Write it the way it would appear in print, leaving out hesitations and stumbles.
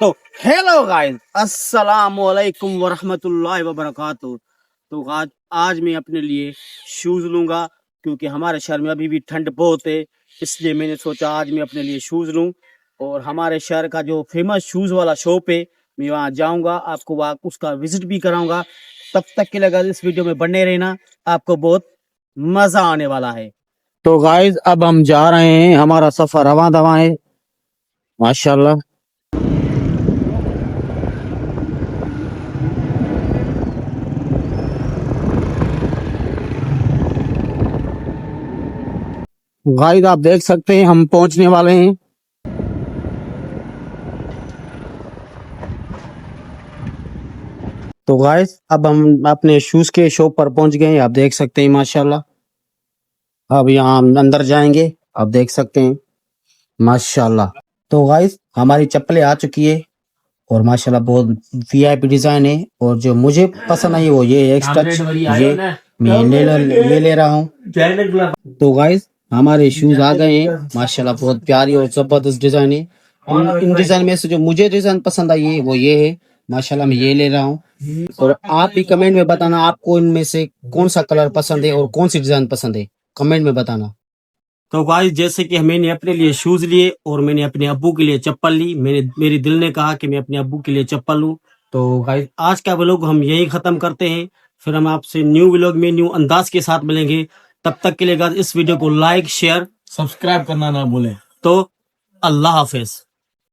तो hello guys, अस्सलाम वालेकुम वरहमतुल्लाहि वबरकातुहू। तो आज मैं अपने लिए शूज़ लूँगा क्योंकि हमारे शहर में अभी भी ठंड बहुत है, इसलिए मैंने सोचा आज मैं अपने लिए शूज़ लूँ। और हमारे शहर का जो फेमस शूज़ वाला शॉप है, मैं वहाँ जाऊँगा, आपको वहाँ उसका विजिट भी कराऊँगा। तब तक के लिए अगर इस वीडियो में बने रहना, आपको बहुत मज़ा आने वाला है। तो गाइस अब हम जा रहे हैं, हमारा सफ़र रवां दवां है माशाल्लाह। गाइस आप देख सकते हैं हम पहुंचने वाले हैं। तो गाइस अब हम अपने शूज के शॉप पर पहुंच गए हैं, आप देख सकते हैं माशाल्लाह। अब यहाँ हम अंदर जाएंगे, आप देख सकते हैं माशाल्लाह। तो गाइस हमारी चप्पलें आ चुकी है और माशाल्लाह बहुत वीआईपी डिजाइन है। और जो मुझे पसंद आई वो ये एक्स्ट्रा, ये मैं ये ले रहा हूँ। तो गाइस हमारे शूज आ गए हैं माशाल्लाह, बहुत प्यारी और जबरदस्त डिजाइन है। इन डिजाइन में से जो मुझे डिजाइन पसंद आई है वो ये है माशाल्लाह, मैं ये ले रहा हूँ। और आप भी कमेंट में बताना आपको इनमें से कौन सा कलर पसंद है और कौन सी डिजाइन पसंद है, कमेंट में बताना। तो गाइस जैसे कि मैंने अपने लिए शूज लिए और मैंने अपने अब्बू के लिए चप्पल ली, मेरी दिल ने कहा कि मैं अपने अब्बू के लिए चप्पल लूं। तो गाइस आज का व्लॉग हम यही खत्म करते हैं, फिर हम आपसे न्यू व्लॉग में न्यू अंदाज के साथ मिलेंगे। तब तक के लिए गाइस इस वीडियो को लाइक शेयर सब्सक्राइब करना ना भूलें। तो अल्लाह हाफिज।